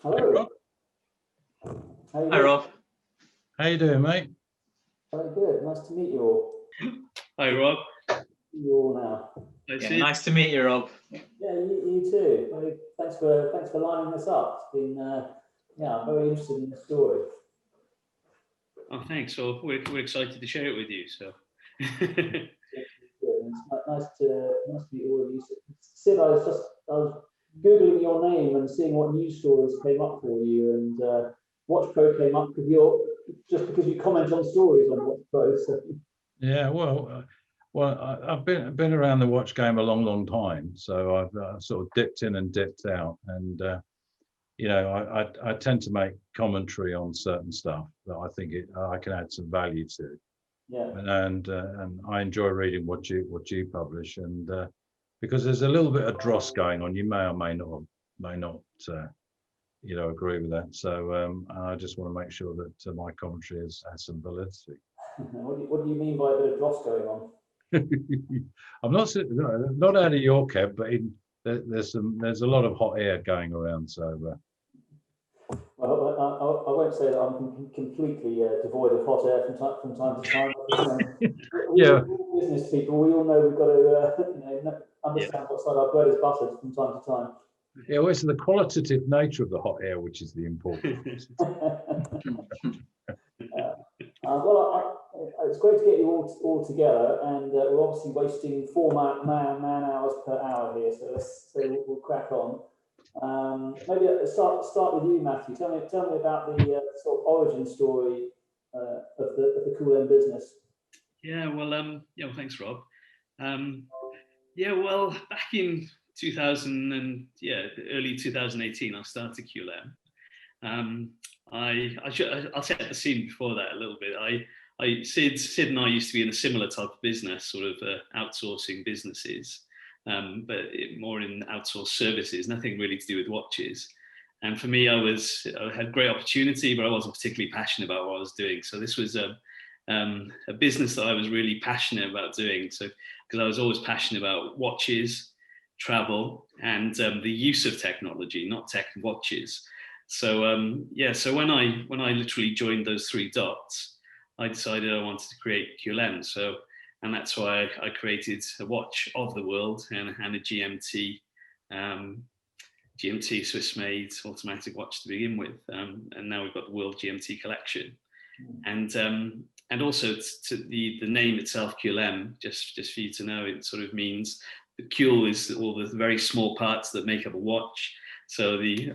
Hello. Rob. How you Hi, doing? Rob. How you doing, mate? Very good. Nice to meet you all. Hi, Rob. See you all now. Yeah, nice to meet you, Rob. Yeah, you too. Thanks for lining this up. It's been I'm very interested in the story. Oh, thanks. Well, we're excited to share it with you. So. It's nice to meet all of you. Sid, I was googling your name and seeing what news stories came up for you, and WATCHPRO came up because you comment on stories on WATCHPRO. So. Yeah, well, I've been around the watch game a long time, so I've sort of dipped in and dipped out, and I tend to make commentary on certain stuff that I think I can add some value to. Yeah. And I enjoy reading what you publish, and because there's a little bit of dross going on, you may or may not agree with that. So I just want to make sure that my commentary has some validity. What do you mean by a bit of dross going on? I'm not out of your cab, but there's a lot of hot air going around. So. Well, I won't say that I'm completely devoid of hot air from time to time. We're business people. We all know we've got to understand what side our bread is buttered from time to time. Yeah, well, it's the qualitative nature of the hot air which is the important. It's great to get you all together, and we're obviously wasting 4 man hours per hour here, so we'll crack on. Maybe start with you, Matthew. Tell me about the sort of origin story of the CuleM business. Yeah, well, thanks, Rob. Well, back in 2000 and early 2018, I started CuleM. I'll set the scene before that a little bit. Sid and I used to be in a similar type of business, sort of outsourcing businesses. But more in outsourced services, nothing really to do with watches. And for me, I had great opportunity, but I wasn't particularly passionate about what I was doing. So this was a business that I was really passionate about doing. So because I was always passionate about watches, travel, and the use of technology, not tech and watches. So so when I literally joined those 3 dots, I decided I wanted to create CuleM. And that's why I created a watch of the world and a GMT Swiss-made automatic watch to begin with. And now we've got the World GMT collection. And also the name itself, CuleM, just for you to know, it sort of means the Cule is all the very small parts that make up a watch. So the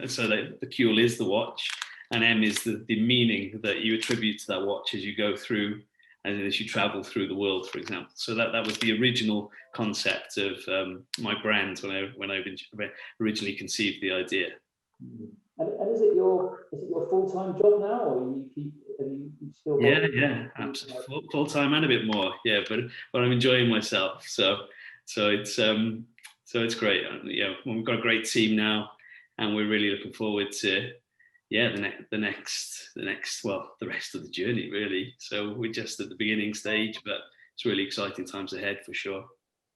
Cule is the watch, and M is the meaning that you attribute to that watch as you go through, and as you travel through the world, for example. So that was the original concept of my brand when I originally conceived the idea. And is it your full-time job now, or you still? Yeah, absolutely, full-time and a bit more. Yeah, but I'm enjoying myself. So it's great. We've got a great team now, and we're really looking forward to the rest of the journey, really. So we're just at the beginning stage, but it's really exciting times ahead for sure.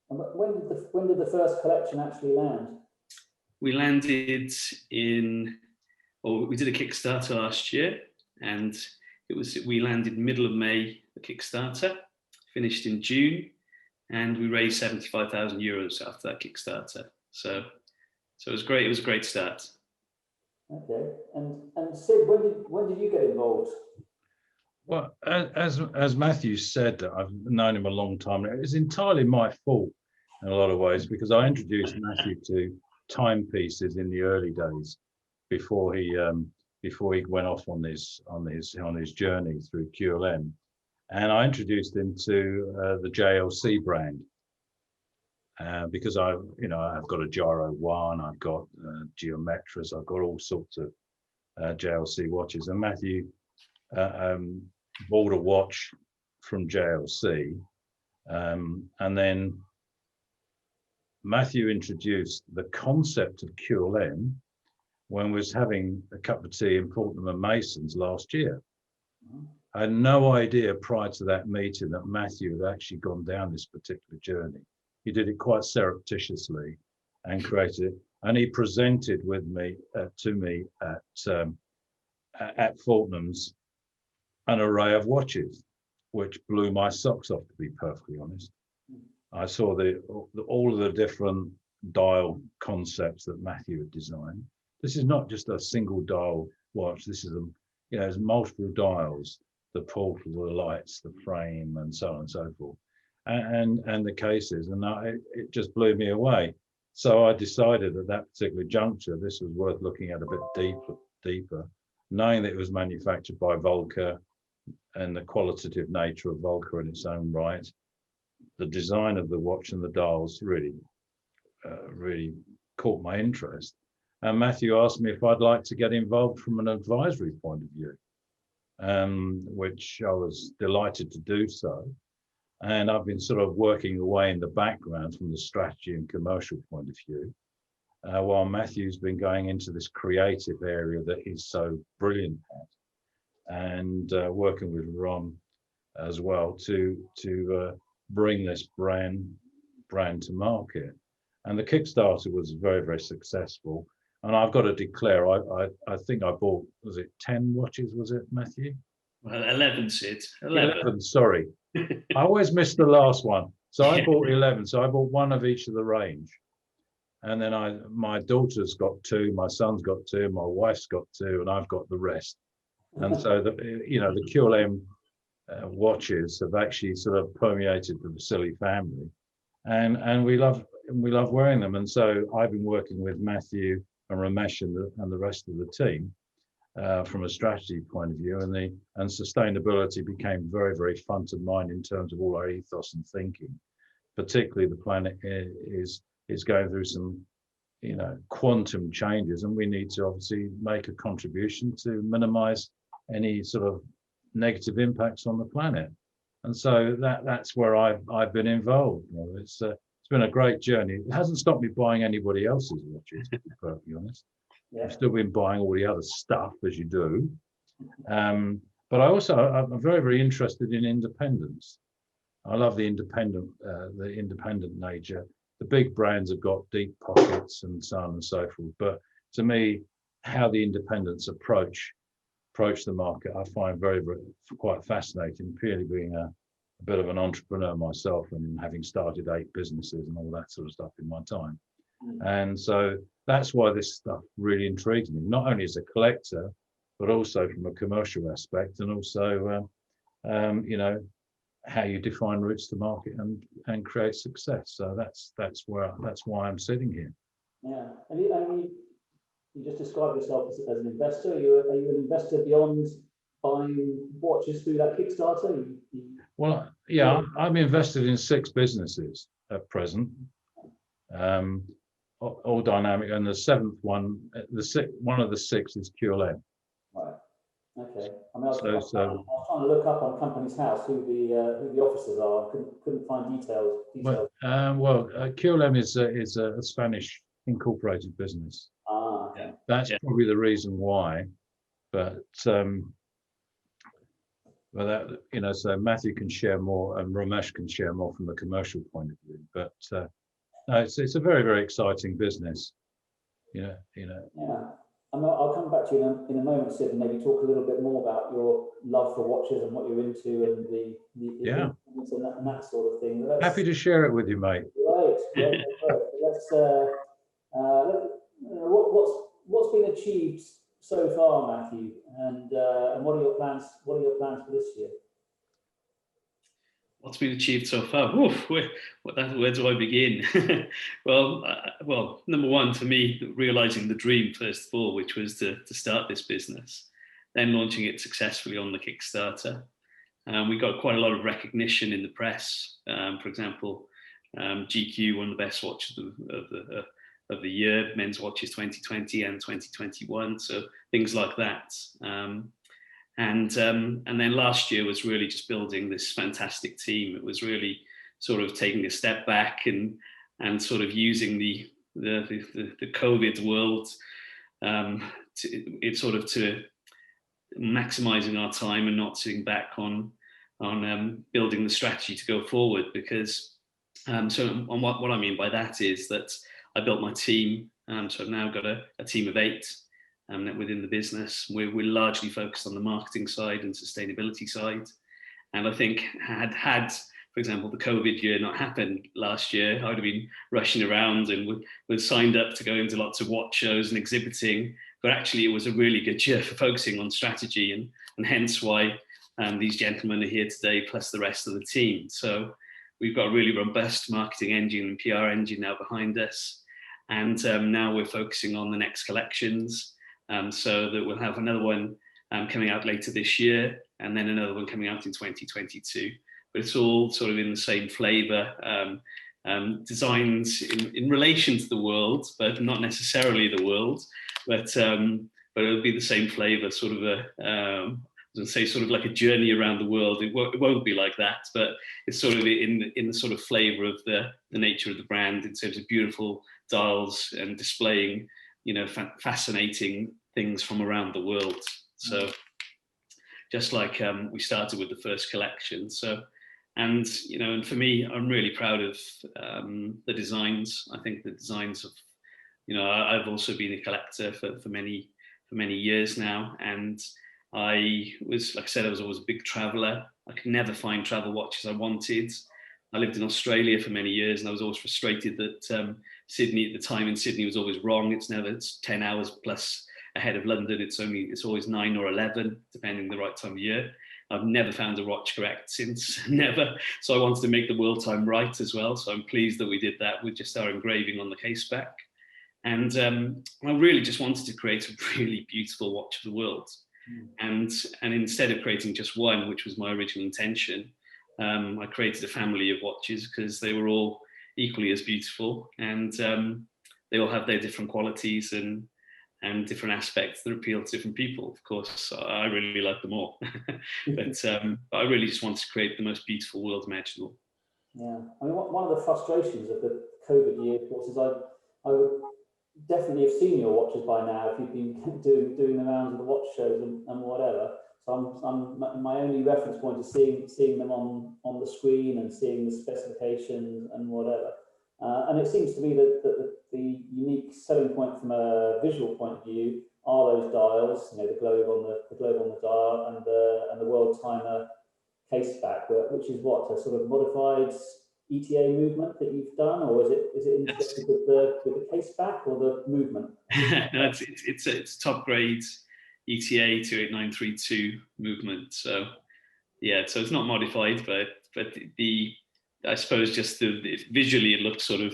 And when did the first collection actually land? We landed we did a Kickstarter last year, and we landed middle of May, the Kickstarter, finished in June, and we raised 75,000 euros after that Kickstarter. So it was great. It was a great start. Okay, and Sid, when did you get involved? Well, as Matthew said, I've known him a long time. It was entirely my fault in a lot of ways, because I introduced Matthew to timepieces in the early days before he went off on his journey through CuleM, and I introduced him to the JLC brand. Because I've got a Gyro 1, I've got Geometras, I've got all sorts of JLC watches, and Matthew bought a watch from JLC, and then Matthew introduced the concept of CuleM when we was having a cup of tea in Fortnum and Mason's last year. I had no idea prior to that meeting that Matthew had actually gone down this particular journey. He did it quite surreptitiously and created and he presented with me to me at Fortnum's an array of watches, which blew my socks off, to be perfectly honest. I saw all of the different dial concepts that Matthew had designed. This is not just a single dial watch. This is there's multiple dials, the portal, the lights, the frame, and so on and so forth, and the cases, and it just blew me away. So I decided at that particular juncture, this was worth looking at a bit deeper, knowing that it was manufactured by Volker and the qualitative nature of Volker in its own right. The design of the watch and the dials really caught my interest. And Matthew asked me if I'd like to get involved from an advisory point of view, which I was delighted to do so. And I've been sort of working away in the background from the strategy and commercial point of view, while Matthew's been going into this creative area that he's so brilliant at, and working with Ron as well to bring this brand to market. And the Kickstarter was very, very successful. And I've got to declare, I think I bought, was it 10 watches, was it, Matthew? Well, 11, Sid. 11, sorry. I always missed the last one. So I bought 11. So I bought one of each of the range. And then my daughter's got 2, my son's got 2, my wife's got 2, and I've got the rest. And so the CuleM watches have actually sort of permeated the Vasili family, and we love wearing them. And so I've been working with Matthew and Romesh and the rest of the team from a strategy point of view, and sustainability became very, very front of mind in terms of all our ethos and thinking. Particularly, the planet is going through some quantum changes, and we need to obviously make a contribution to minimize any sort of negative impacts on the planet. And so that's where I've been involved. It's been a great journey. It hasn't stopped me buying anybody else's watches, to be perfectly honest. Yeah. I've still been buying all the other stuff, as you do. But I'm very, very interested in independence. I love the independent nature. The big brands have got deep pockets and so on and so forth. But to me, how the independents approach the market, I find very, very quite fascinating, purely being a bit of an entrepreneur myself and having started 8 businesses and all that sort of stuff in my time. And so that's why this stuff really intrigues me, not only as a collector, but also from a commercial aspect, and also, how you define routes to market and create success. So that's why I'm sitting here. Yeah, and you just described yourself as an investor. Are you an investor beyond buying watches through that Kickstarter? Well, yeah, I'm invested in 6 businesses at present, all dynamic, and the 7th one, one of the 6 is CuleM. Right. Okay. I mean, I was trying to look up on Companies House who the officers are. Couldn't find details. CuleM is a Spanish incorporated business. Okay. That's probably the reason why. But so Matthew can share more, and Romesh can share more from the commercial point of view. But no, it's a very, very exciting business. Yeah. I mean, I'll come back to you in a moment, Sid, and maybe talk a little bit more about your love for watches and what you're into, and the and that sort of thing. Happy to share it with you, mate. Right. What's been achieved so far, Matthew, and what are your plans? What are your plans for this year? What's been achieved so far? Oof, where do I begin? well, number one for me, realizing the dream first of all, which was to start this business, then launching it successfully on the Kickstarter. We got quite a lot of recognition in the press. For example, GQ, one of the best watches of the year, men's watches 2020 and 2021. So things like that. And then last year was really just building this fantastic team. It was really sort of taking a step back and sort of using the COVID world to maximizing our time and not sitting back on building the strategy to go forward. Because what I mean by that is that I built my team So I've now got a team of 8 within the business. We're largely focused on the marketing side and sustainability side. And I think had, for example, the COVID year not happened last year, I would have been rushing around and was signed up to go into lots of watch shows and exhibiting. But actually, it was a really good year for focusing on strategy, and hence why these gentlemen are here today, plus the rest of the team. So we've got a really robust marketing engine and PR engine now behind us. And now we're focusing on the next collections, so that we'll have another one coming out later this year, and then another one coming out in 2022. But it's all sort of in the same flavor, designs in relation to the world, but not necessarily the world. But it'll be the same flavor, sort of I was going to say sort of like a journey around the world. It won't be like that, but it's sort of in the sort of flavor of the nature of the brand in terms of beautiful dials and displaying, fascinating things from around the world. So just like we started with the first collection. So, and for me, I'm really proud of the designs. I think the designs of, I've also been a collector for many years now, and I was, like I said, I was always a big traveler. I could never find travel watches I wanted. I lived in Australia for many years, and I was always frustrated that Sydney, at the time in Sydney, was always wrong. It's 10 hours plus ahead of London. It's always 9 or 11, depending the right time of year. I've never found a watch correct since, never. So I wanted to make the world time right as well. So I'm pleased that we did that with just our engraving on the case back. And I really just wanted to create a really beautiful watch of the world. And instead of creating just one, which was my original intention, I created a family of watches because they were all equally as beautiful, and they all have their different qualities and different aspects that appeal to different people. Of course, I really like them all, but I really just wanted to create the most beautiful world imaginable. Yeah, I mean, one of the frustrations of the COVID year, of course, is I would definitely have seen your watches by now if you've been doing the rounds of the watch shows and whatever. So my only reference point is seeing them on the screen and seeing the specifications and whatever. And it seems to me that the unique selling point from a visual point of view are those dials, the globe on the dial and the world timer case back, which is what, a sort of modified ETA movement that you've done, or is it integrated with the case back or the movement? No, it's top grade ETA 28932 movement. So yeah, so it's not modified, but I suppose just visually it looks sort of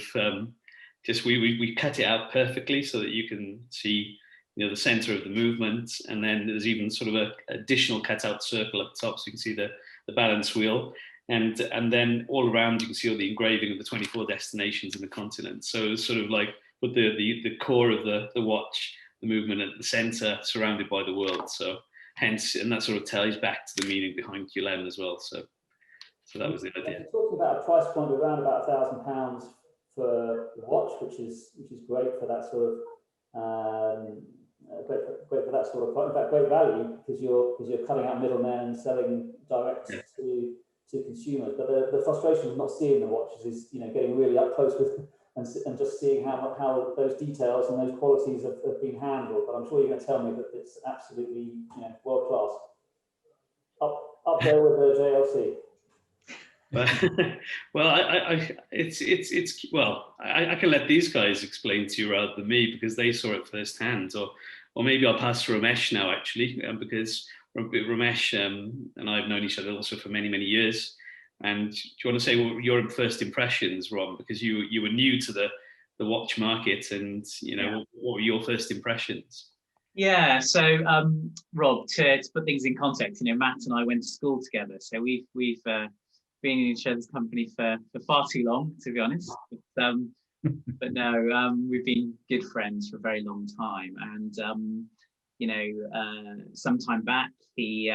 just we cut it out perfectly so that you can see the center of the movement, and then there's even sort of a additional cut out circle at the top so you can see the balance wheel. And then all around you can see all the engraving of the 24 destinations in the continent. So it's sort of like put the core of the watch, the movement at the center, surrounded by the world. So hence, and that sort of ties back to the meaning behind CuleM as well. So that was the idea. You're talking about a price point of around about £1,000 for the watch, which is great for that sort of great for that sort of, in fact, great value because you're cutting out middlemen and selling direct to consumers. But the frustration of not seeing the watches is getting really up close with and just seeing how those details and those qualities have been handled. But I'm sure you're going to tell me that it's absolutely world class, up there with the JLC. Well, I can let these guys explain to you rather than me because they saw it firsthand. Or maybe I'll pass to Romesh now, actually, because Romesh and I have known each other also for many, many years. And do you want to say your first impressions, Rom? Because you were new to the watch market, and what were your first impressions? Yeah, so Rob, to put things in context, Matt and I went to school together, so we've been in each other's company for far too long, to be honest. But no, we've been good friends for a very long time, and some time back he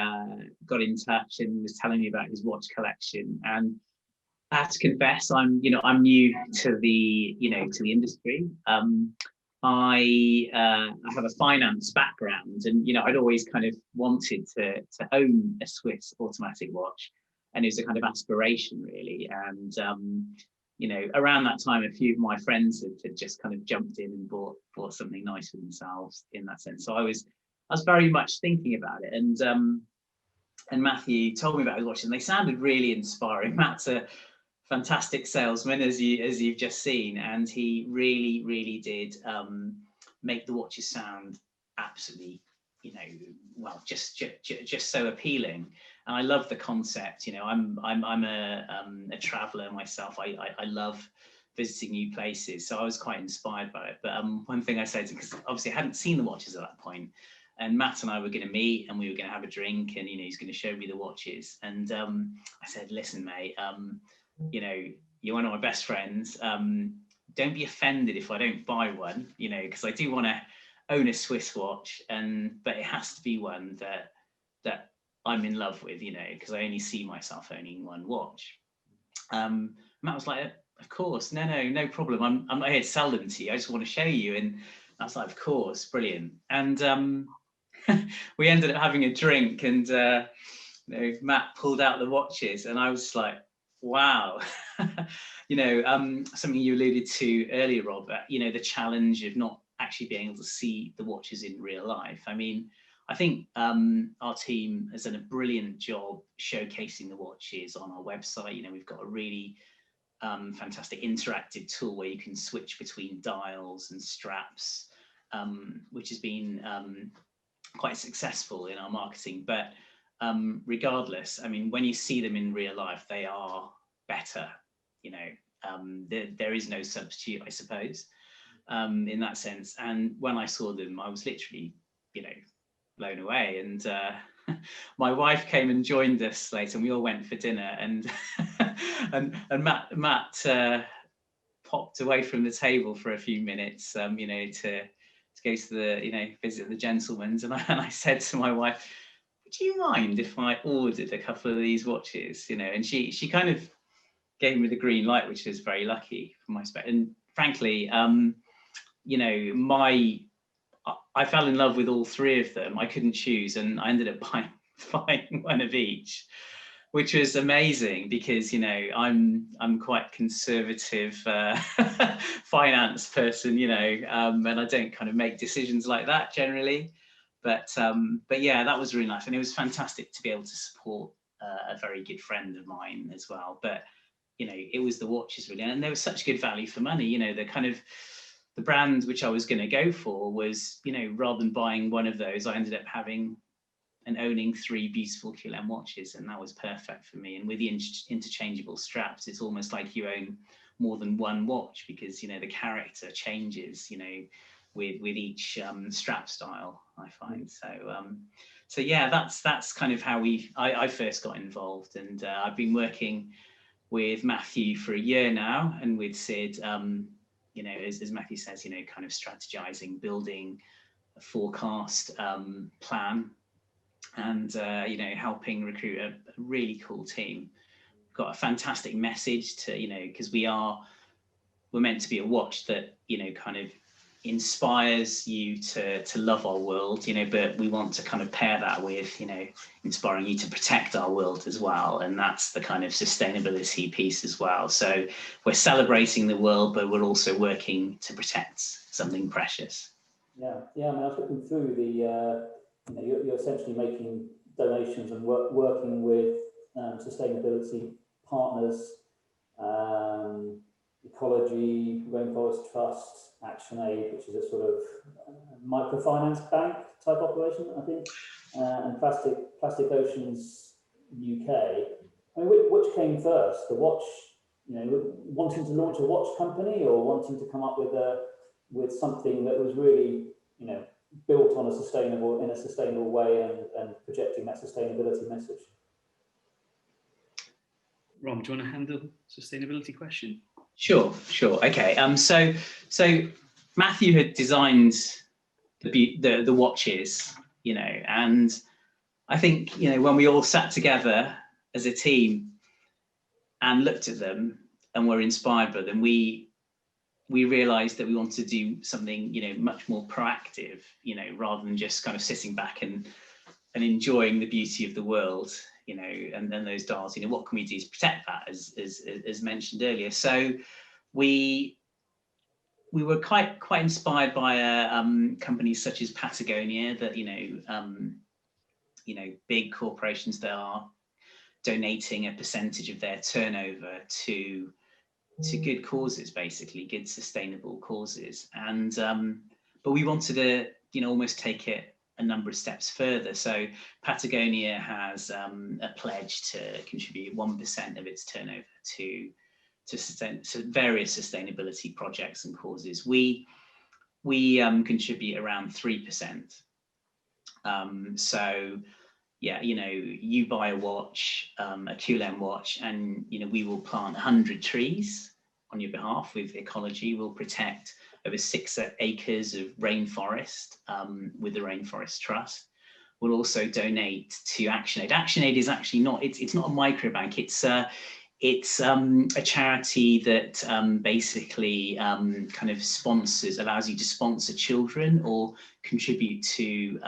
got in touch and was telling me about his watch collection, and I have to confess I'm new to the to the industry. I have a finance background, and I'd always kind of wanted to own a Swiss automatic watch, and it was a kind of aspiration really. And you know, around that time, a few of my friends had just kind of jumped in and bought something nice for themselves in that sense. So I was very much thinking about it, and Matthew told me about his watches, and they sounded really inspiring. Matt's a fantastic salesman, as you've just seen, and he really did make the watches sound absolutely, you know, well, just so appealing. And I love the concept. You know, I'm a traveler myself. I love visiting new places, so I was quite inspired by it. But one thing I said, because obviously I hadn't seen the watches at that point, and Matt and I were going to meet, and we were going to have a drink, and, you know, he's going to show me the watches. And I said, listen, mate, you know, you're one of my best friends. Don't be offended if I don't buy one, you know, because I do want to own a Swiss watch, but it has to be one that I'm in love with, you know, because I only see myself owning one watch. Matt was like, of course, no problem. I'm not here to sell them to you. I just want to show you. And I was like, of course, brilliant. And we ended up having a drink, and you know, Matt pulled out the watches, and I was like, wow. You know, something you alluded to earlier, Rob, you know, the challenge of not actually being able to see the watches in real life. I mean, I think our team has done a brilliant job showcasing the watches on our website. You know, we've got a really fantastic interactive tool where you can switch between dials and straps, which has been quite successful in our marketing. But regardless, I mean, when you see them in real life, they are better. You know, there is no substitute, I suppose, in that sense. And when I saw them, I was literally, you know, blown away. And my wife came and joined us later, and we all went for dinner. And and Matt popped away from the table for a few minutes, you know, to go to the, you know, visit the gentlemen's. And I said to my wife, would you mind if I ordered a couple of these watches? You know, and she kind of gave me the green light, which was very lucky from my perspective. And frankly, you know, I fell in love with all three of them. I couldn't choose, and I ended up buying one of each, which was amazing because, you know, I'm quite conservative finance person, you know, and I don't kind of make decisions like that generally. But yeah, that was really nice, and it was fantastic to be able to support a very good friend of mine as well. But you know, it was the watches really, and there was such good value for money. You know, the brand which I was going to go for was, you know, rather than buying one of those, I ended up having and owning 3 beautiful CuleM watches, and that was perfect for me. And with the interchangeable straps, it's almost like you own more than one watch, because, you know, the character changes, you know, with each strap style, I find. So yeah, that's kind of how I first got involved. And I've been working with Matthew for a year now, and with Sid, you know, as Matthew says, you know, kind of strategizing, building a forecast plan, and you know, helping recruit a really cool team. We've got a fantastic message to, you know, because we're meant to be a watch that, you know, kind of inspires you to love our world, you know, but we want to kind of pair that with, you know, inspiring you to protect our world as well. And that's the kind of sustainability piece as well. So we're celebrating the world, but we're also working to protect something precious. Yeah, I mean, I was looking through the, you know, you're essentially making donations and working with sustainability partners, Ecology, Rainforest Trust, ActionAid, which is a sort of microfinance bank type operation, I think, and Plastic Oceans UK. I mean, which came first? The watch, you know, wanting to launch a watch company, or wanting to come up with something that was really, you know, built on in a sustainable way, and projecting that sustainability message? Rom, do you want to handle the sustainability question? Sure. Okay. So Matthew had designed the watches, you know, and I think, you know, when we all sat together as a team and looked at them and were inspired by them, we realized that we wanted to do something, you know, much more proactive, you know, rather than just kind of sitting back and enjoying the beauty of the world. you know, and then those dials, you know, what can we do to protect that, as mentioned earlier. So we were quite inspired by companies such as Patagonia, that you know, big corporations that are donating a percentage of their turnover to good causes, basically good sustainable causes. And but we wanted to, you know, almost take it a number of steps further. So Patagonia has a pledge to contribute 1% of its turnover to various sustainability projects and causes. We contribute around 3%. So yeah, you know, you buy a watch, a CuleM watch, and you know, we will plant 100 trees on your behalf with ecology. We'll protect over 6 acres of rainforest with the Rainforest Trust. We'll also donate to ActionAid. ActionAid is actually not, it's not a microbank. It's a charity that basically kind of allows you to sponsor children or contribute to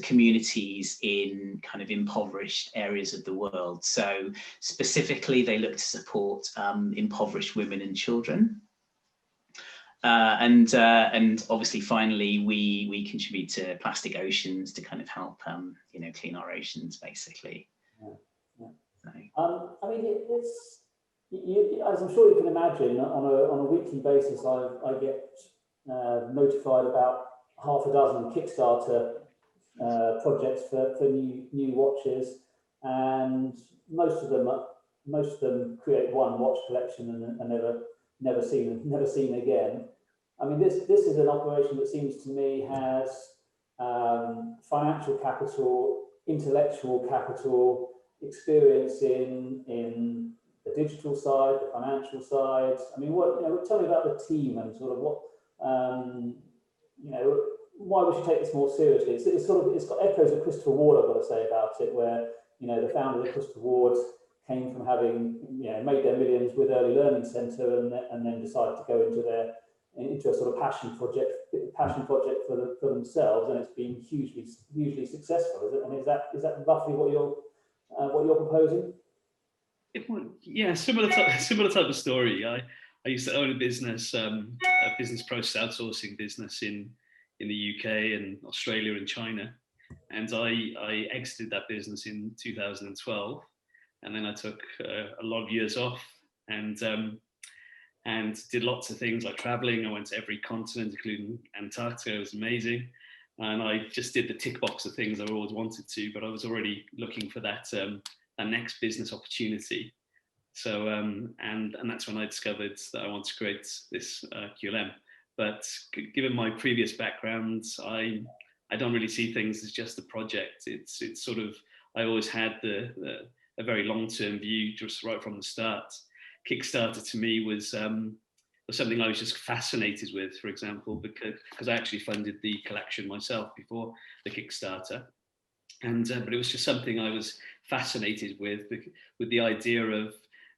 communities in kind of impoverished areas of the world. So specifically, they look to support impoverished women and children. And obviously, finally, we contribute to Plastic Oceans to kind of help you know, clean our oceans, basically. Yeah. So. I mean, it's as I'm sure you can imagine, on a weekly basis, I get notified about half a dozen Kickstarter projects for new watches, and most of them create one watch collection and never seen again. I mean, this is an operation that seems to me has financial capital, intellectual capital, experience in the digital side, the financial side. I mean, tell me about the team and sort of what, you know, why we should take this more seriously. It's got echoes of Christopher Ward, I've got to say, about it, where, you know, the founder of Christopher Ward came from having, you know, made their millions with Early Learning Centre and then decided to go into a sort of passion project for themselves, and it's been hugely successful. Is it? I mean, is that roughly what you're proposing? Yeah, similar type of story. I used to own a business process outsourcing business in the UK and Australia and China, and I exited that business in 2012, and then I took a lot of years off and did lots of things like traveling. I went to every continent, including Antarctica. It was amazing. And I just did the tick box of things I always wanted to, but I was already looking for that next business opportunity. So, and that's when I discovered that I want to create this CuleM. But given my previous background, I don't really see things as just a project. It's sort of, I always had a very long-term view just right from the start. Kickstarter to me was something I was just fascinated with, for example, because I actually funded the collection myself before the Kickstarter. And but it was just something I was fascinated with the idea of,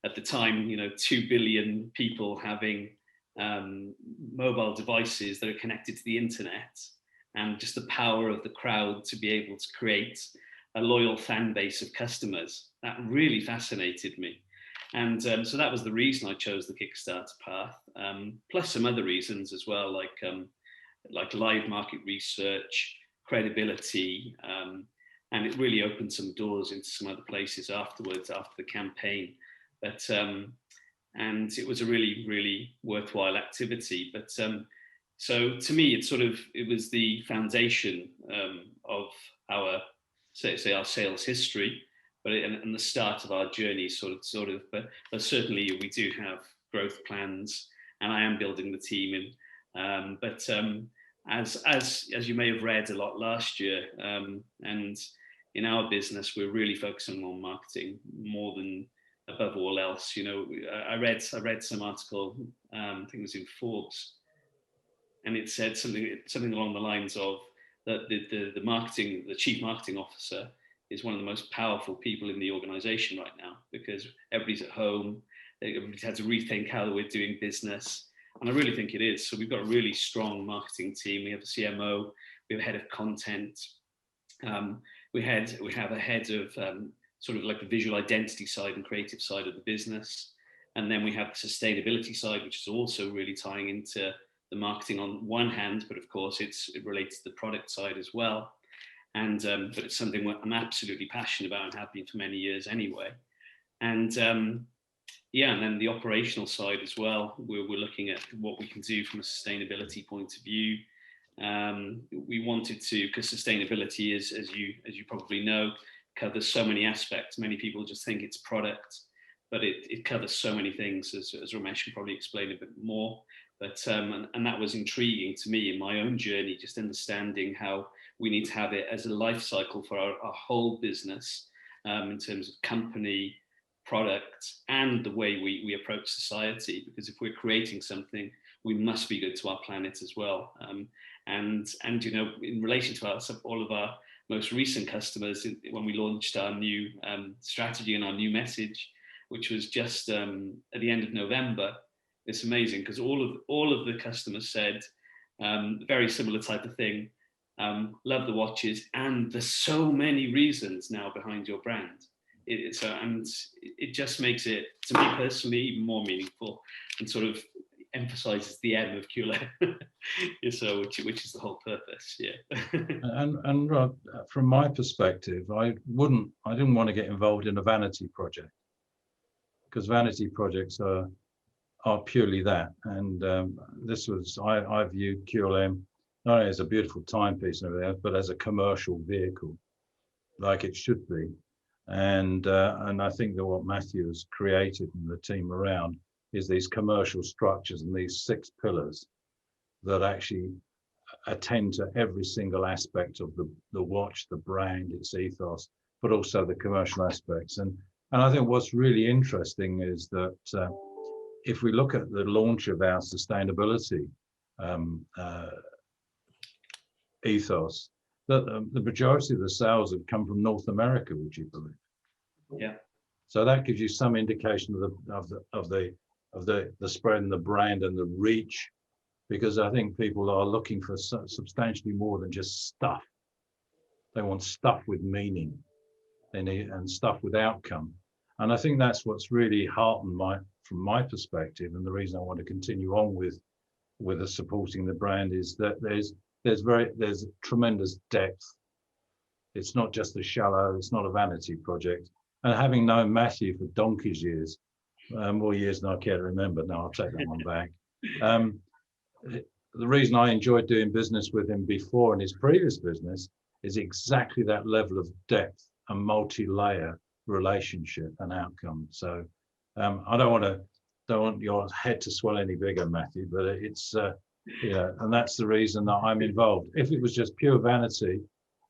at the time, you know, 2 billion people having mobile devices that are connected to the internet, and just the power of the crowd to be able to create a loyal fan base of customers. That really fascinated me. And so that was the reason I chose the Kickstarter path, plus some other reasons as well, like live market research, credibility, and it really opened some doors into some other places afterwards, after the campaign. But and it was a really, really worthwhile activity. But so to me, it was the foundation of our our sales history, and the start of our journey, sort of. But certainly we do have growth plans, and I am building the team. But as you may have read a lot last year, and in our business, we're really focusing on marketing more than above all else. You know, I read some article, I think it was in Forbes, and it said something along the lines of that the chief marketing officer is one of the most powerful people in the organization right now, because everybody's at home, everybody's had to rethink how we're doing business. And I really think it is. So we've got a really strong marketing team. We have a CMO, we have a head of content, we have a head of sort of like the visual identity side and creative side of the business. And then we have the sustainability side, which is also really tying into the marketing on one hand, but of course it relates to the product side as well. And but it's something I'm absolutely passionate about and have been for many years anyway. And yeah, and then the operational side as well. We're looking at what we can do from a sustainability point of view. We wanted to, because sustainability is, as you probably know, covers so many aspects. Many people just think it's product, but it covers so many things, as Romesh can probably explain a bit more. But and that was intriguing to me in my own journey, just understanding how we need to have it as a life cycle for our whole business, in terms of company, product, and the way we approach society. Because if we're creating something, we must be good to our planet as well. And you know, in relation to all of our most recent customers, when we launched our new strategy and our new message, which was just at the end of November, it's amazing because all of the customers said very similar type of thing. Love the watches, and there's so many reasons now behind your brand. And it just makes it, to me personally, even more meaningful, and sort of emphasizes the M of CuleM. So which is the whole purpose. Yeah. and Rob, from my perspective, I didn't want to get involved in a vanity project, because vanity projects are purely that. And I viewed CuleM not only as a beautiful timepiece and everything else, but as a commercial vehicle, like it should be. And I think that what Matthew has created and the team around is these commercial structures and these 6 pillars that actually attend to every single aspect of the watch, the brand, its ethos, but also the commercial aspects. And I think what's really interesting is that if we look at the launch of our sustainability ethos, that the majority of the sales have come from North America, would you believe? Yeah. So that gives you some indication of the spread and the brand and the reach, because I think people are looking for substantially more than just stuff. They want stuff with meaning. They need and stuff with outcome. And I think that's what's really heartened from my perspective, and the reason I want to continue on with supporting the brand is that there's tremendous depth. It's not just a shallow, it's not a vanity project. And having known Matthew for donkey's years, more years than I care to remember, no, I'll take that one back. The reason I enjoyed doing business with him before in his previous business is exactly that level of depth and multi-layer relationship and outcome. So I don't want your head to swell any bigger, Matthew, but it's and that's the reason that I'm involved. If it was just pure vanity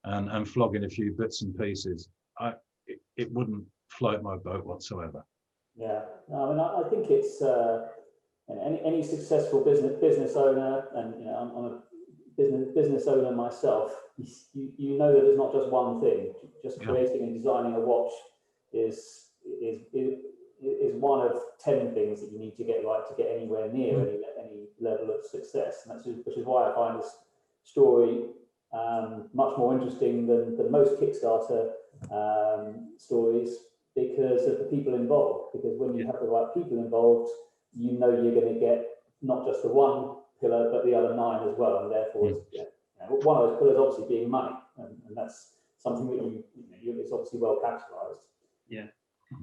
and flogging a few bits and pieces, it wouldn't float my boat whatsoever. Yeah, no, I mean, I think it's any successful business owner, and you know, I'm a business owner myself. You know that it's not just one thing. Just creating and designing a watch is one of 10 things that you need to get right to get anywhere near any level of success. And which is why I find this story much more interesting than most Kickstarter stories, because of the people involved. Because when you have the right people involved, you know you're going to get not just the one pillar, but the other 9 as well. And therefore, one of those pillars obviously being money, and that's something that it's obviously well capitalized. Yeah.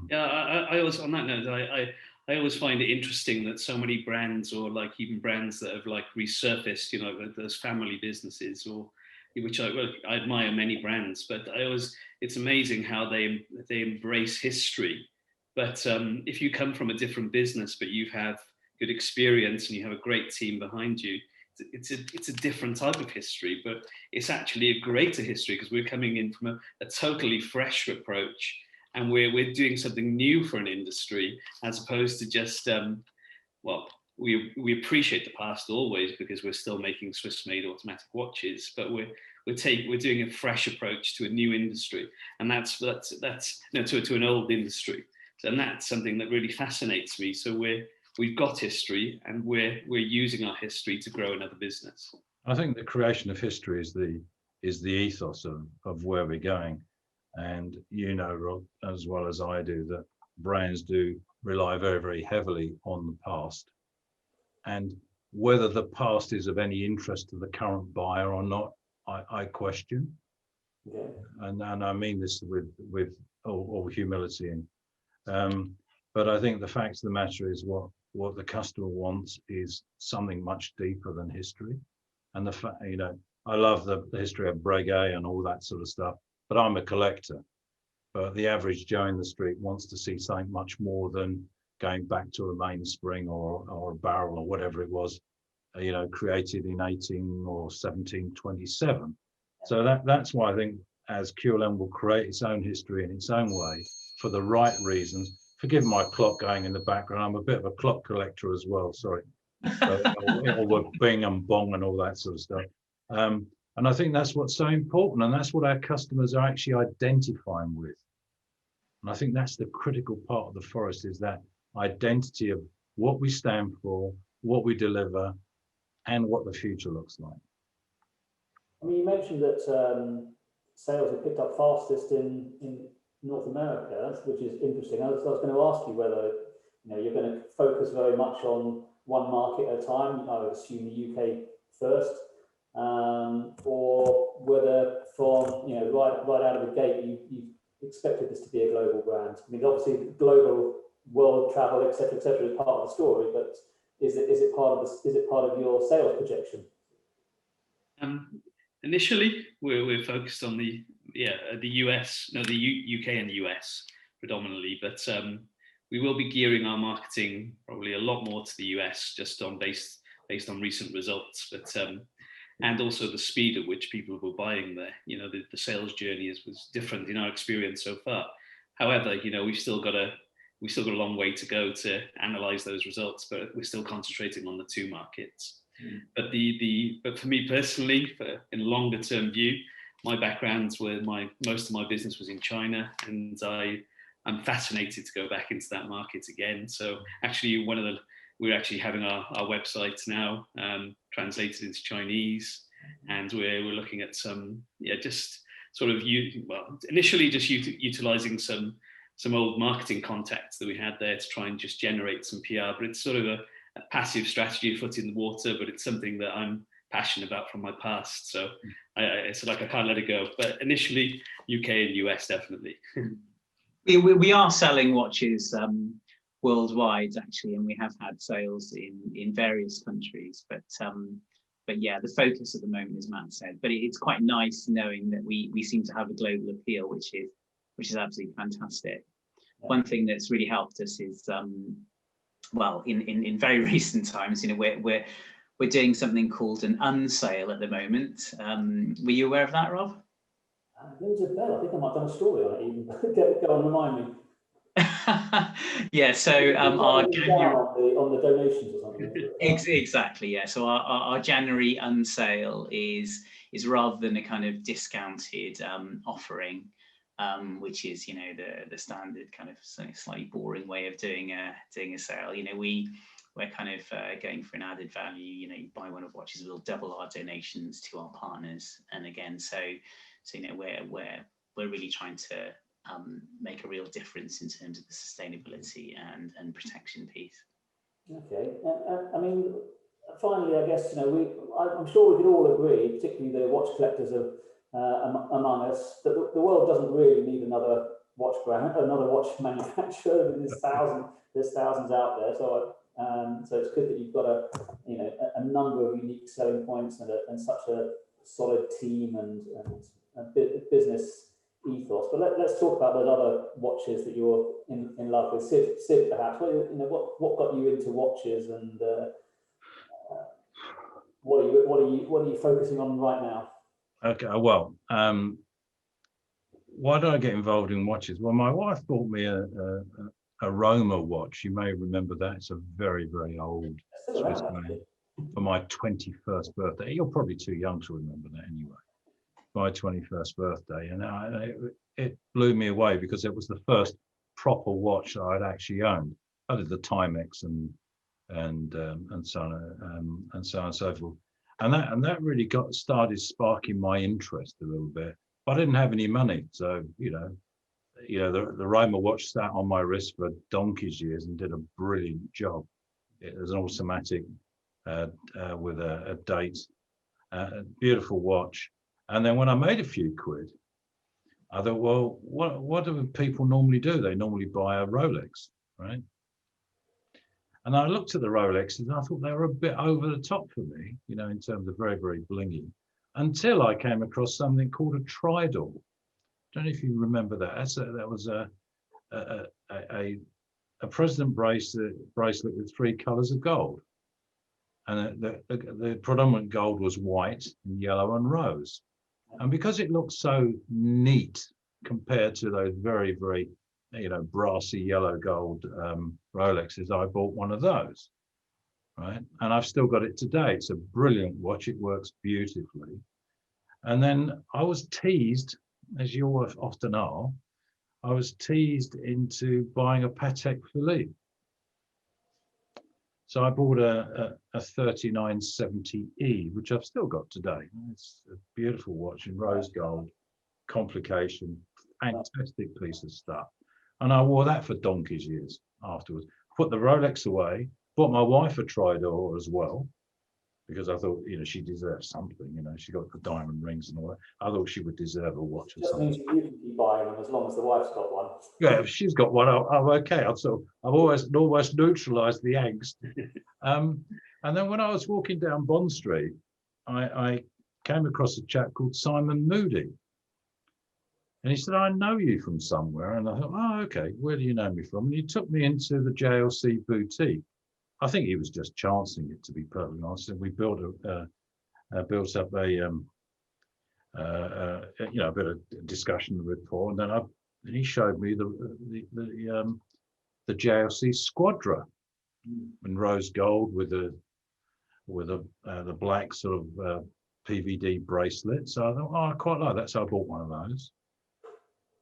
Yeah, I always, on that note, I always find it interesting that so many brands, or like even brands that have like resurfaced, you know, those family businesses, or which I admire many brands, but it's amazing how they embrace history. But if you come from a different business, but you have good experience and you have a great team behind you, it's a different type of history, but it's actually a greater history, because we're coming in from a totally fresh approach. And we're doing something new for an industry, as opposed to just, we appreciate the past always, because we're still making Swiss-made automatic watches, but we're doing a fresh approach to a new industry, and that's to an old industry. And that's something that really fascinates me. So we've got history, and we're using our history to grow another business. I think the creation of history is the ethos of where we're going. And you know, Rob, as well as I do, that brands do rely very, very heavily on the past. And whether the past is of any interest to the current buyer or not, I question. Yeah. And I mean this with all humility. But I think the fact of the matter is what the customer wants is something much deeper than history. And the fact, you know, I love the history of Breguet and all that sort of stuff, but I'm a collector. But the average Joe in the street wants to see something much more than going back to a mainspring or a barrel or whatever it was, you know, created in 18 or 1727. So that's why I think as CuleM will create its own history in its own way for the right reasons. Forgive my clock going in the background. I'm a bit of a clock collector as well. Sorry. Or Bing and Bong and all that sort of stuff. And I think that's what's so important, and that's what our customers are actually identifying with. And I think that's the critical part of the forest, is that identity of what we stand for, what we deliver, and what the future looks like. I mean, you mentioned that sales have picked up fastest in North America, which is interesting. I was going to ask you whether, you know, you're going to focus very much on one market at a time. I would assume the UK first, or whether from, you know, right out of the gate you expected this to be a global brand. I mean, obviously global world travel, etc., is part of the story, but is it part of your sales projection? Initially, we're focused on the US, no, the UK and the US predominantly, but we will be gearing our marketing probably a lot more to the US, just on based on recent results, but and also the speed at which people were buying there. You know, the sales journey was different in our experience so far. However, you know, we've still got a long way to go to analyze those results, but we're still concentrating on the two markets. But but for me personally, in a longer term view, my backgrounds were most of my business was in China, and I'm fascinated to go back into that market again. So actually, we're actually having our website now translated into Chinese, and we're looking at some just sort of initially just utilizing some old marketing contacts that we had there to try and just generate some PR. But it's sort of a passive strategy, a foot in the water, but it's something that I'm passionate about from my past. So it's like I can't let it go. But initially, UK and US definitely. We are selling watches worldwide actually, and we have had sales in various countries. But yeah, the focus at the moment, as Matt said. But it's quite nice knowing that we seem to have a global appeal, which is absolutely fantastic. Yeah. One thing that's really helped us is well, in very recent times, you know, we're doing something called an unsale at the moment. Were you aware of that, Rob? Rings a bell. I think I might have done a story on it even. Go on, remind me. Yeah, so our January on the donations or something. Exactly, yeah. So our January unsale is rather than a kind of discounted offering, which is, you know, the standard kind of slightly boring way of doing a sale. You know, we're kind of going for an added value. You know, you buy one of watches, we'll double our donations to our partners. And again, so you know, we're really trying to make a real difference in terms of the sustainability and protection piece. Okay, I mean, finally, I guess, you know, I'm sure we could all agree, particularly the watch collectors among us, that the world doesn't really need another watch brand, another watch manufacturer. There's thousands out there. So it's good that you've got a number of unique selling points and such a solid team and business ethos. But let's talk about those other watches that you're in love with. Sid, perhaps. What got you into watches, and what are you focusing on right now? Okay, well, why did I get involved in watches? Well, my wife bought me a Romesh watch. You may remember that. It's a very, very old Swiss name, for my 21st birthday. You're probably too young to remember that anyway. My 21st birthday, and it blew me away because it was the first proper watch that I'd actually owned. I did the Timex and so on and so forth, and that really started sparking my interest a little bit. But I didn't have any money, so the Roma watch sat on my wrist for donkey's years and did a brilliant job. It was an automatic with a date, a beautiful watch. And then when I made a few quid, I thought, well, what do people normally do? They normally buy a Rolex, right? And I looked at the Rolexes and I thought they were a bit over the top for me, in terms of very, very blingy, until I came across something called a Tridor. Don't know if you remember that. That was a president bracelet with 3 colors of gold. And the predominant gold was white, and yellow, and rose. And because it looked so neat compared to those very, very, brassy yellow gold Rolexes, I bought one of those, right? And I've still got it today. It's a brilliant watch. It works beautifully. And then I was teased, as you often are, I was teased into buying a Patek Philippe. So I bought a 3970E, which I've still got today. It's a beautiful watch in rose gold, complication, fantastic piece of stuff. And I wore that for donkey's years afterwards. Put the Rolex away, bought my wife a Tridor as well, because I thought, she deserves something, she got the diamond rings and all that. I thought she would deserve a watch or something. Just means you can keep buying them as long as the wife's got one. Yeah, if she's got one, I'm okay. I've always neutralised the angst. And then when I was walking down Bond Street, I came across a chap called Simon Moody. And he said, I know you from somewhere. And I thought, oh, okay, where do you know me from? And he took me into the JLC boutique. I think he was just chancing it, to be perfectly honest. And we built up a bit of discussion and rapport. And then he showed me the JLC Squadra in rose gold with the black sort of PVD bracelet. So I thought, oh, I quite like that. So I bought one of those.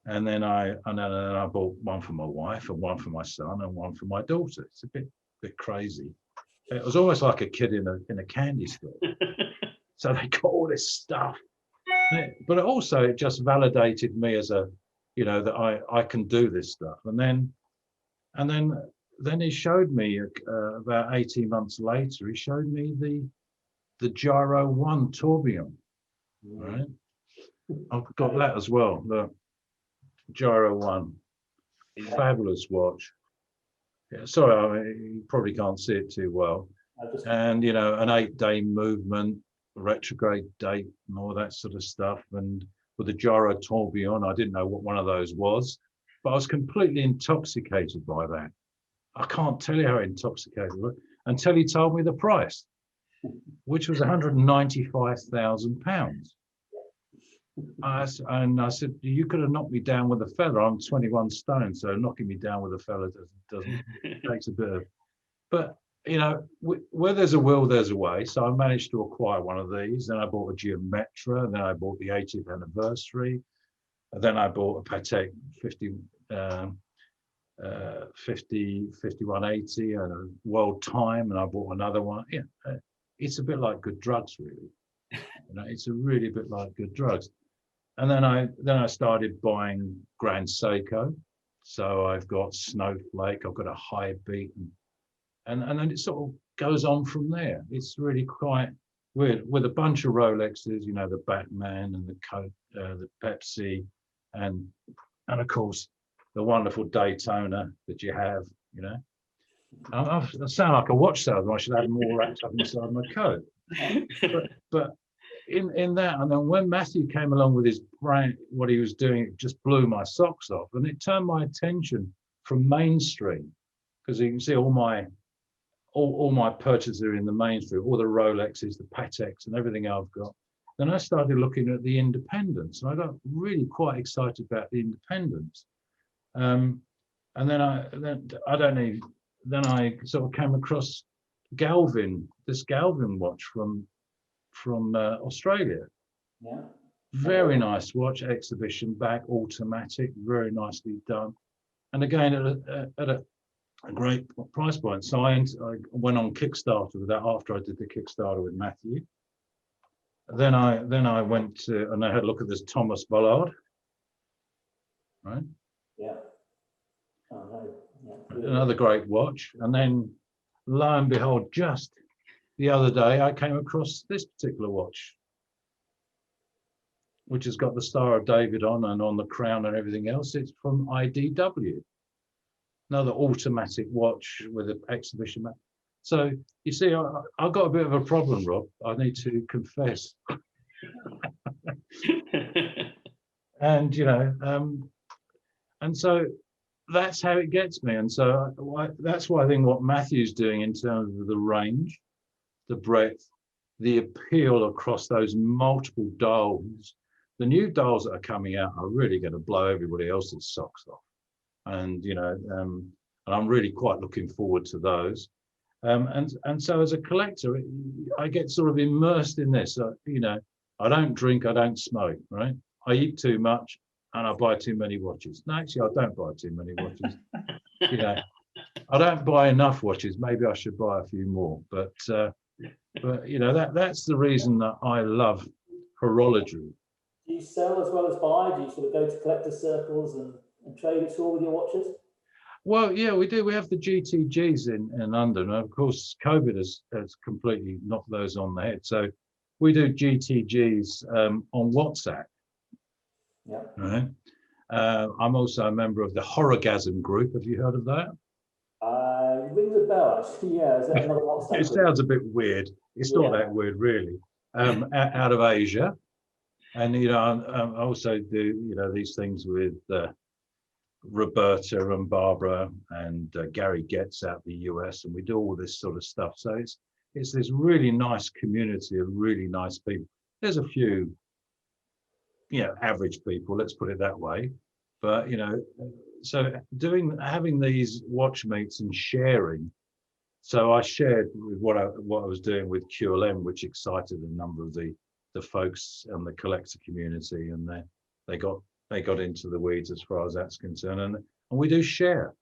And then I bought one for my wife and one for my son and one for my daughter. It's a bit crazy. It was almost like a kid in a candy store. So they got all this stuff, but also it just validated me as that I can do this stuff. And then he showed me about 18 months later. He showed me the Gyro 1 Tourbillon. Right, I've got that as well. The Gyro 1, fabulous watch. Yeah, sorry, you probably can't see it too well. And an 8-day movement, retrograde date, and all that sort of stuff. And with the Gyro Tourbillon, I didn't know what one of those was, but I was completely intoxicated by that. I can't tell you how intoxicated I was until he told me the price, which was £195,000. And I said, you could have knocked me down with a feather. I'm 21 stone, so knocking me down with a feather doesn't takes a bit of. But where there's a will, there's a way. So I managed to acquire one of these. Then I bought a Geometra. And then I bought the 80th anniversary. And then I bought a Patek 5180 and a World Time. And I bought another one. Yeah, it's a bit like good drugs, really. It's a really bit like good drugs. And then I started buying Grand Seiko. So I've got Snowflake, I've got a High Beat, and then it sort of goes on from there. It's really quite weird with a bunch of Rolexes, the Batman and the Coke, the Pepsi, and of course the wonderful Daytona that you have. I sound like a watch salesman. I should have more wrapped up inside my coat. But in that, and then when Matthew came along with his brand, what he was doing, it just blew my socks off, and it turned my attention from mainstream, because you can see all my purchases are in the mainstream, all the Rolexes, the Pateks, and everything I've got. Then I started looking at the independents, and I got really quite excited about the independents. And then I sort of came across this Galvin watch from Australia. Yeah. Very nice watch, exhibition back, automatic, very nicely done. And again, at a great price point. So I went on Kickstarter with that after I did the Kickstarter with Matthew. then I went to, and I had a look at this Thomas Ballard, right? Yeah. Oh, no. Yeah. Another great watch. And then lo and behold, just the other day, I came across this particular watch, which has got the Star of David on the crown and everything else. It's from IDW, another automatic watch with an exhibition map. So you see, I've got a bit of a problem, Rob. I need to confess. And and so that's how it gets me. And so that's why I think what Matthew's doing in terms of the range, the breadth, the appeal across those multiple dials. The new dials that are coming out are really going to blow everybody else's socks off. And and I'm really quite looking forward to those. And so as a collector, I get sort of immersed in this. I don't drink, I don't smoke, right? I eat too much and I buy too many watches. No, actually, I don't buy too many watches. I don't buy enough watches. Maybe I should buy a few more. But that's the reason that I love horology. Do you sell as well as buy? Do you sort of go to collector circles and trade at all with your watches? Well, yeah, we do. We have the GTGs in London. And of course, COVID has completely knocked those on the head. So we do GTGs on WhatsApp. Yeah. Right. I'm also a member of the Horrorgasm group. Have you heard of that? Rings a bell, actually. Yeah, is that another WhatsApp It sounds a bit weird. It's not that weird, really. Out of Asia. And, I also do, these things with Roberta and Barbara and Gary Getz out the US, and we do all this sort of stuff. So it's this really nice community of really nice people. There's a few, average people, let's put it that way. But, so having these watch meets and sharing. So I shared with what I was doing with CuleM, which excited a number of the folks and the collector community, and they got into the weeds as far as that's concerned, and we do share.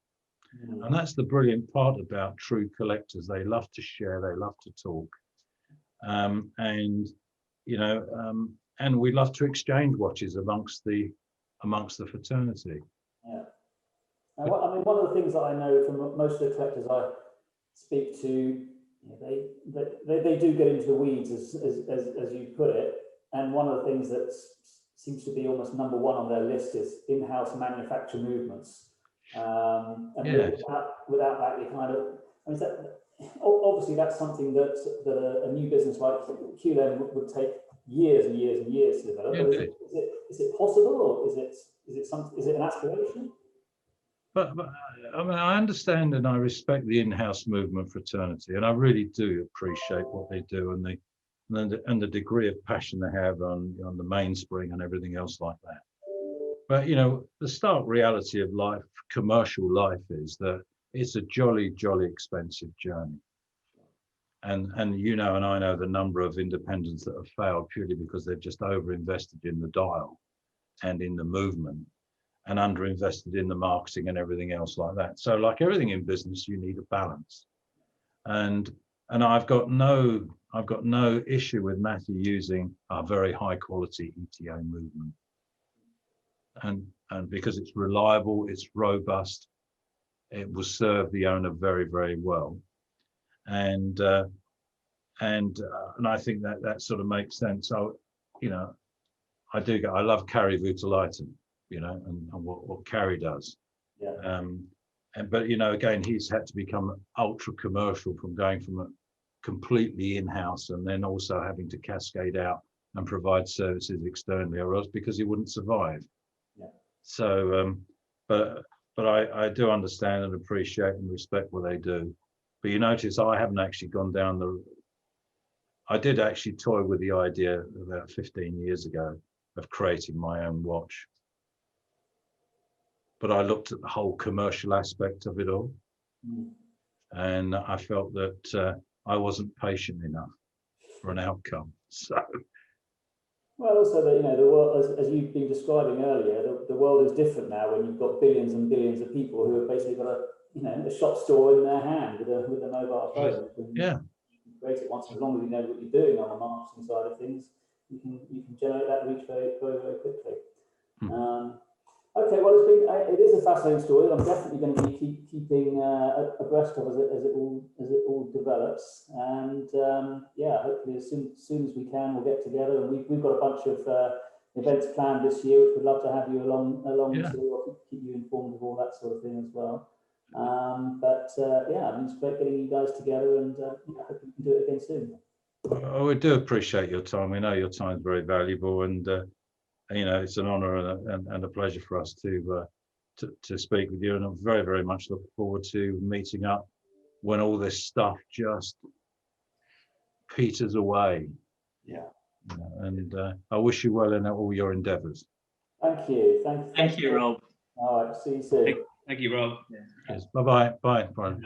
And that's the brilliant part about true collectors. They love to share, they love to talk, and we love to exchange watches amongst the fraternity. Yeah. I mean, one of the things that I know from most of the collectors I speak to, they do get into the weeds, as you put it. And one of the things that seems to be almost number one on their list is in-house manufacture movements. Without that, you kind of, I mean, obviously that's something that a new business like CuleM would take years and years and years to develop. Yeah, is it possible, or is it an aspiration? But I mean, I understand and I respect the in-house movement fraternity, and I really do appreciate what they do and the degree of passion they have on the mainspring and everything else like that. But the stark reality of life, commercial life, is that it's a jolly, jolly expensive journey. And I know the number of independents that have failed purely because they've just over-invested in the dial and in the movement, and underinvested in the marketing and everything else like that. So like everything in business, you need a balance. And I've got no issue with Matthew using a very high quality ETA movement. And because it's reliable, it's robust, it will serve the owner very, very well. And I think that sort of makes sense. So, I love Carrie Voutilainen, and what Carrie does. Yeah. But again, he's had to become ultra commercial from going from a completely in-house and then also having to cascade out and provide services externally, or else because he wouldn't survive. Yeah. So, but I do understand and appreciate and respect what they do. But you notice I haven't actually gone down I did actually toy with the idea about 15 years ago of creating my own watch. But I looked at the whole commercial aspect of it all, and I felt that I wasn't patient enough for an outcome. So, well, also that the world, as you've been describing earlier, the world is different now when you've got billions and billions of people who have basically got a shop store in their hand with a mobile phone. Yeah. You can create it once, as long as you know what you're doing on the marketing side of things. you can generate that reach very quickly. Hmm. Okay, well, it is a fascinating story. I'm definitely going to be keeping abreast of as it all develops, and yeah, hopefully as soon as we can, we'll get together. And we've got a bunch of events planned this year, which we'd love to have you along Yeah. to. I'll keep you informed of all that sort of thing as well. But yeah, I mean, it's great getting you guys together, and I hope we can do it again soon. Well, we do appreciate your time. We know your time is very valuable, and you know, it's an honour and a pleasure for us to speak with you. And I'm very much looking forward to meeting up when all this stuff just peters away. Yeah. And I wish you well in all your endeavours. Thank you. Thank you, Rob. All right. See you soon. Thank you, Rob. Cheers. Bye.